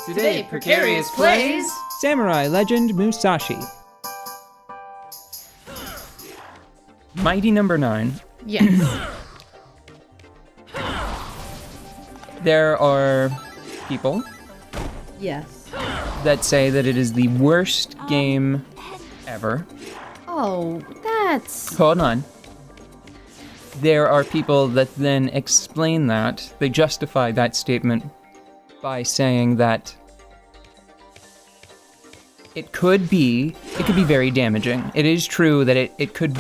Today, Precarious plays Samurai Legend Musashi. Mighty number 9. Yes. There are people Yes. that say that it is the worst game ever. Oh, that's... Hold on. There are people that then explain that. They justify that statement by saying that it could be very damaging. It is true that it could,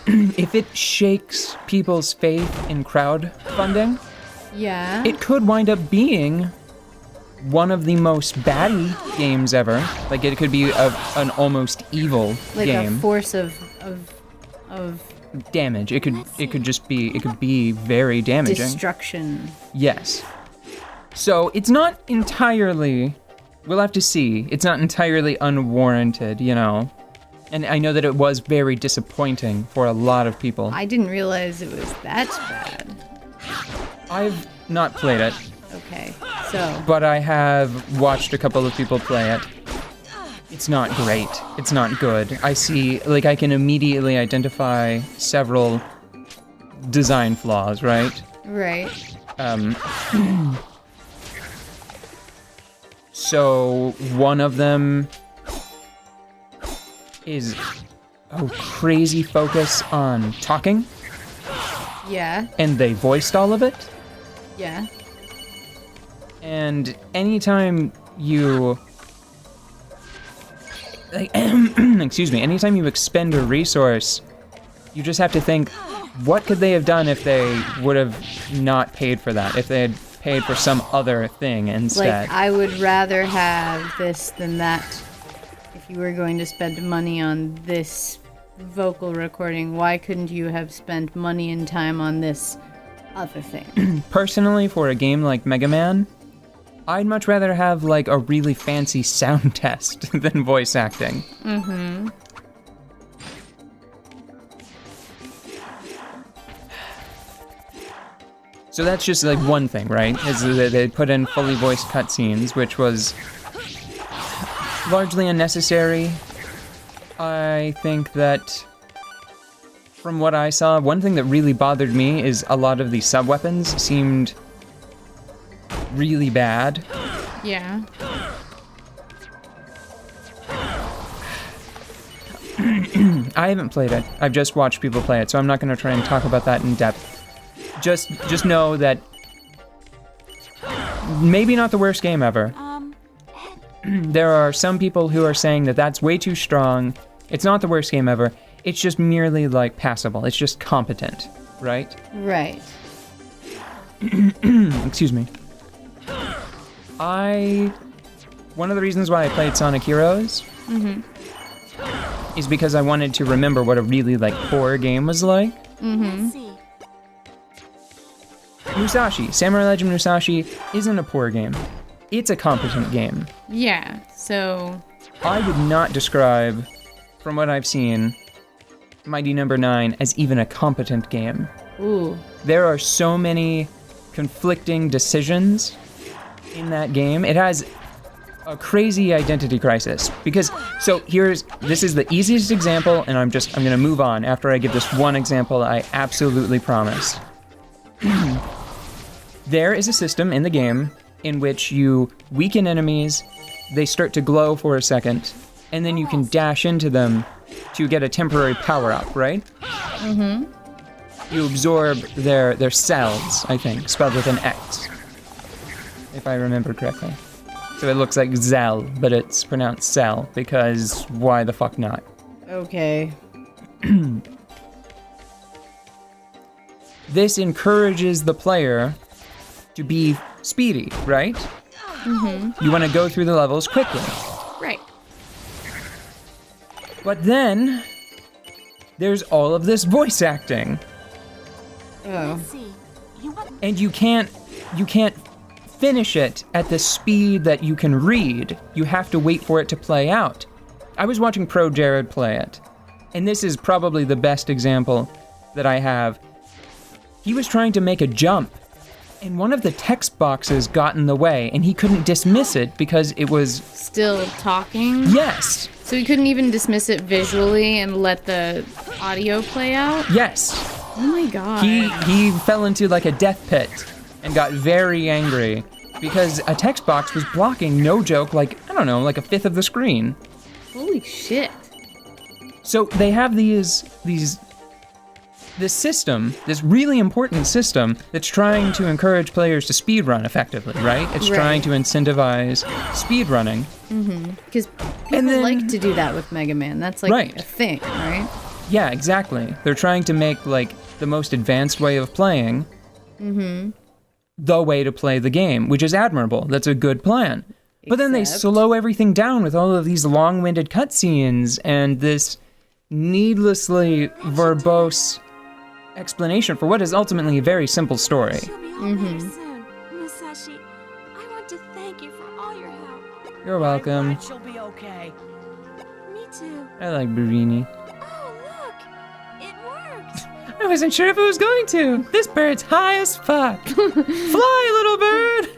if it shakes people's faith in crowdfunding, Yeah. it could wind up being one of the most batty games ever. Like, it could be an almost evil like game. a force of Damage. It could be very damaging. destruction. Yes. So it's not entirely, we'll have to see. It's not entirely unwarranted, you know. And I know that it was very disappointing for a lot of people. I didn't realize it was that bad. I've not played it, Okay, so... but I have watched a couple of people play it. It's not great. It's not good. I see, like, I can immediately identify several design flaws, right? Right. So one of them is a crazy focus on talking, Yeah. and they voiced all of it. Yeah. And anytime you, like, excuse me, anytime you expend a resource, you just have to think, what could they have done if they would have not paid for that? If they had paid for some other thing instead? Like, I would rather have this than that. If you were going to spend money on this vocal recording, why couldn't you have spent money and time on this other thing? Personally, for a game like Mega Man, I'd much rather have, like, a really fancy sound test than voice acting. Mm-hmm. So that's just, like, one thing, right? Is that they put in fully voiced cutscenes, which was largely unnecessary. I think that, from what I saw, one thing that really bothered me is a lot of the sub-weapons seemed really bad. Yeah. I haven't played it. I've just watched people play it, so I'm not going to try and talk about that in depth. Just know that maybe not the worst game ever. There are some people who are saying that that's way too strong. It's not the worst game ever. It's just merely, like, passable. It's just competent, right? Right. Excuse me. One of the reasons why I played Sonic Heroes is because I wanted to remember what a really, like, poor game was like. Musashi, Samurai Legend Musashi, isn't a poor game. It's a competent game. Yeah, so... I would not describe, from what I've seen, Mighty Number 9 as even a competent game. Ooh. There are so many conflicting decisions in that game. It has a crazy identity crisis. Because, so this is the easiest example, and I'm gonna move on after I give this one example I absolutely promise. There is a system in the game in which you weaken enemies, they start to glow for a second, and then you can dash into them to get a temporary power-up, right? You absorb their cells, I think, spelled with an X, if I remember correctly. So it looks like Zell, but it's pronounced Cell, because why the fuck not? Okay. This encourages the player to be speedy, right? You want to go through the levels quickly. Right. But then, there's all of this voice acting. Oh. And you can't finish it at the speed that you can read. You have to wait for it to play out. I was watching Pro Jared play it, and this is probably the best example that I have. He was trying to make a jump, And one of the text boxes got in the way, and he couldn't dismiss it because it was... Still talking? Yes! So he couldn't even dismiss it visually and let the audio play out? Yes! Oh my god. He fell into like a death pit and got very angry because a text box was blocking, no joke, like, I don't know, like a fifth of the screen. Holy shit. So they have this system, this really important system that's trying to encourage players to speedrun effectively, right? It's trying to incentivize speedrunning. Because people like to do that with Mega Man. That's like a thing, right? Yeah, exactly. They're trying to make like the most advanced way of playing the way to play the game, which is admirable. That's a good plan. But then they slow everything down with all of these long-winded cutscenes and this needlessly verbose explanation for what is ultimately a very simple story. She'll be home very soon. Musashi, I want to thank you for all your help. You're welcome. I'm glad she'll be okay. Me too. I like Barini. Oh, look! It worked! I wasn't sure if it was going to. This bird's high as fuck. Fly, little bird!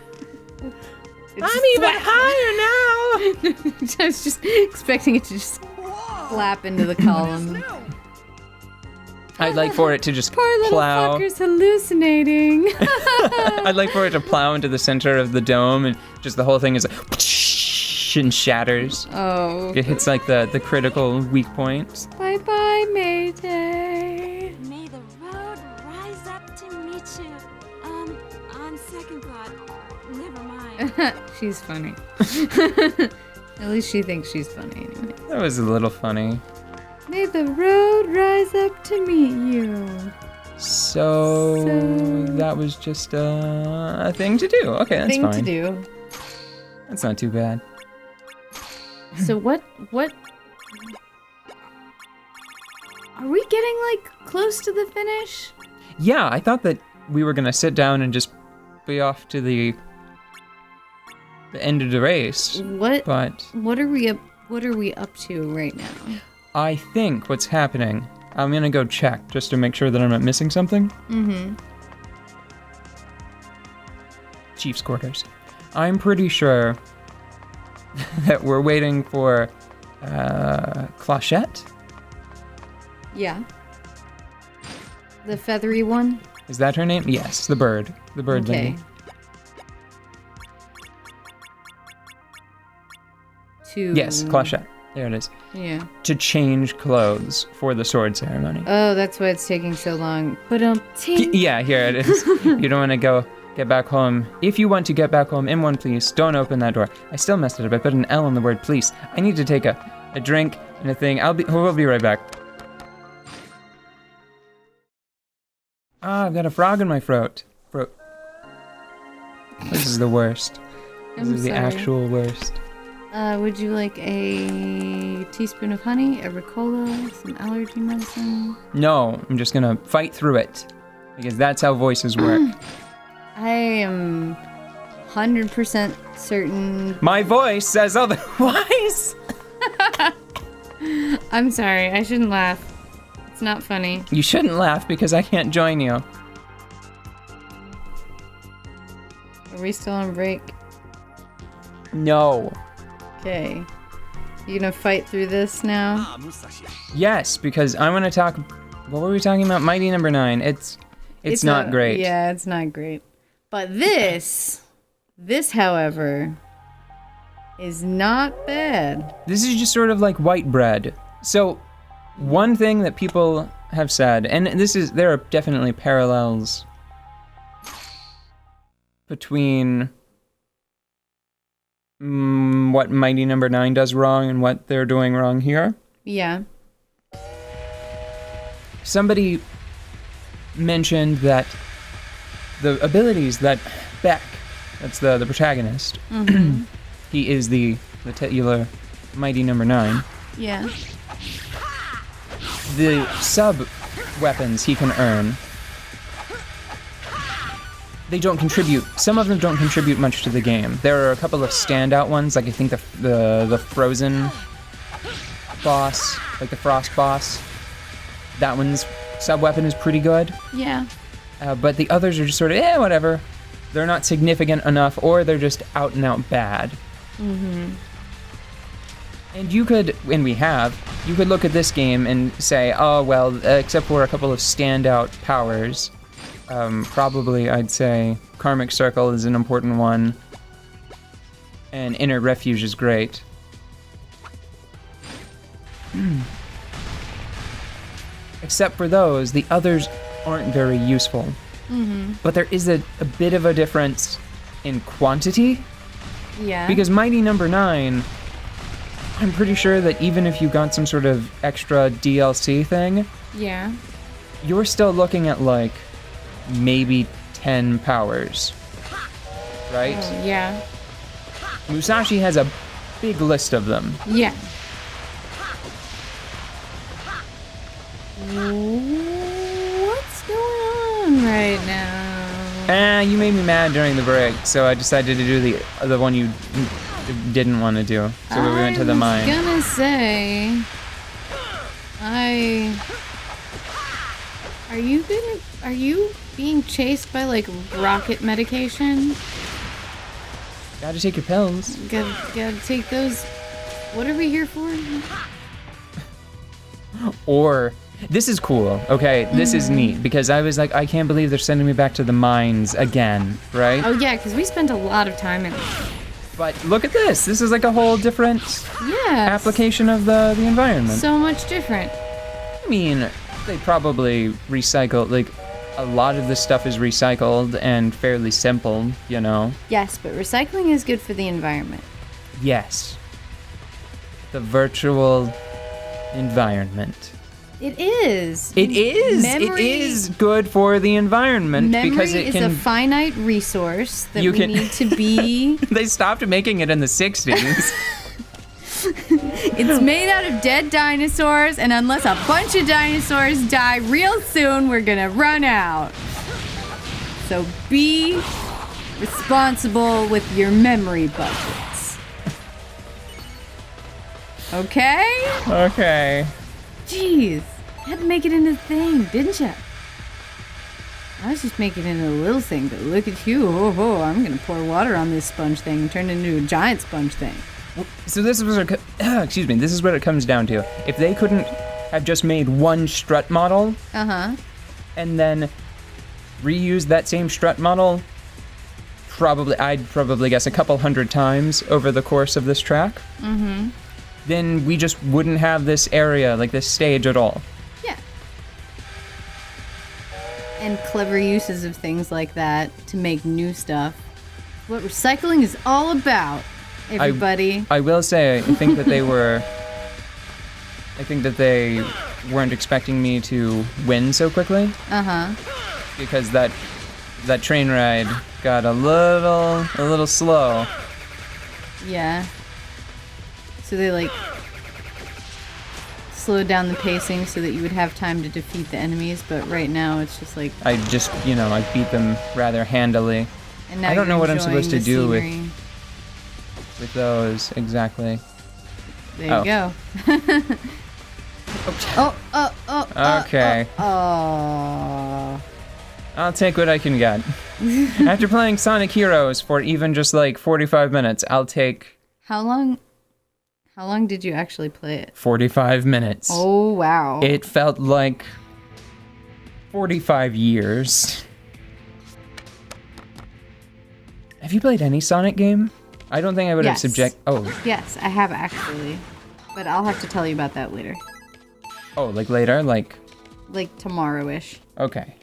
I'm even higher now! I was just expecting it to just flap into the column. I'd like for it to just Poor little plow. fucker's hallucinating. I'd like for it to plow into the center of the dome and just the whole thing is like and shatters. Oh. It hits like the critical weak points. Bye-bye, Mayday. May the road rise up to meet you. On second thought, never mind. She's funny. At least she thinks she's funny anyway. That was a little funny. May the road rise up to meet you. So that was just a thing to do. Okay, that's Thing fine. to do. That's not too bad. So what are we getting like close to the finish? Yeah, I thought that we were gonna sit down and just be off to the end of the race. But what are we up to right now? I think what's happening, I'm gonna go check just to make sure that I'm not missing something. Chief's quarters. I'm pretty sure that we're waiting for Clochette. Yeah. The feathery one? Is that her name? Yes, the bird. The bird Okay. lady. Yes, Clochette. There it is. Yeah. To change clothes for the sword ceremony. Oh, that's why it's taking so long. But Yeah, here it is. You don't want to get back home. If you want to get back home in one piece, don't open that door. I still messed it up. I put an L in the word police. I need to take a drink and a thing. We'll be right back. Ah, I've got a frog in my throat. This is the worst. This is the actual worst. Would you like a teaspoon of honey, a Ricola, some allergy medicine? No, I'm just gonna fight through it. Because that's how voices work. I am 100% certain. My voice says otherwise! I'm sorry, I shouldn't laugh. It's not funny. You shouldn't laugh because I can't join you. Are we still on break? No. Okay. You gonna fight through this now? Yes, because I want to talk. What were we talking about? Mighty Number 9. It's not great. Yeah, it's not great. But this, however, is not bad. This is just sort of like white bread. So, one thing that people have said, and there are definitely parallels between what Mighty Number 9 does wrong and what they're doing wrong here. Yeah. Somebody mentioned that the abilities that Beck, that's the protagonist, he is the titular Mighty Number 9. Yeah. The sub-weapons he can earn, they don't contribute. Some of them don't contribute much to the game. There are a couple of standout ones, like I think the frozen boss, like the frost boss. That one's sub-weapon is pretty good. Yeah. But the others are just sort of, whatever. they're not significant enough, or they're just out and out bad. Mm-hmm. And you could look at this game and say, oh, well, except for a couple of standout powers, probably I'd say Karmic Circle is an important one, and Inner Refuge is great. Except for those, the others aren't very useful. Mm-hmm. But there is a bit of a difference in quantity. Yeah. Because Mighty Number 9, I'm pretty sure that even if you got some sort of extra DLC thing, yeah, you're still looking at like maybe 10 powers. Right? Oh, yeah. Musashi has a big list of them. Yeah. What's going on right now? You made me mad during the break, so I decided to do the one you didn't want to do. So we went to the mine. I was gonna say, are you being chased by like rocket medication? Gotta take your pills. Gotta take those. What are we here for? Or, this is cool, okay? This is neat, because I was like, I can't believe they're sending me back to the mines again, right? Oh yeah, because we spent a lot of time in. But look at this. This is like a whole different application of the environment. So much different. I mean, they probably recycle, like, a lot of this stuff is recycled and fairly simple, you know? Yes, but recycling is good for the environment. Yes. The virtual environment. It is. It is. Memory, it is good for the environment because it memory can. is a finite resource that You we can- need to be. They stopped making it in the 60s. It's made out of dead dinosaurs, and unless a bunch of dinosaurs die real soon, we're gonna run out. So be responsible with your memory budgets. Okay? Okay. Jeez, you had to make it into a thing, didn't you? I was just making it into a little thing, but look at you. Oh, I'm gonna pour water on this sponge thing and turn it into a giant sponge thing. So this is what excuse me. This is what it comes down to. If they couldn't have just made one strut model, and then reuse that same strut model, I'd probably guess a couple hundred times over the course of this track. Then we just wouldn't have this area, like this stage at all. Yeah. And clever uses of things like that to make new stuff. What recycling is all about, everybody. I will say, I think that they weren't expecting me to win so quickly. Because that train ride got a little slow. Yeah. So they like slowed down the pacing so that you would have time to defeat the enemies, but right now it's just like I beat them rather handily. and now I don't you're know what I'm enjoying supposed to the do scenery. with those exactly. There you go. Okay. Oh. I'll take what I can get. After playing Sonic Heroes for even just like 45 minutes, I'll take How long did you actually play it? 45 minutes. Oh, wow. It felt like 45 years. Have you played any Sonic game? I don't think I would have Yes. Oh, Yes, I have actually. But I'll have to tell you about that later. like later? Like, Like tomorrow-ish. okay.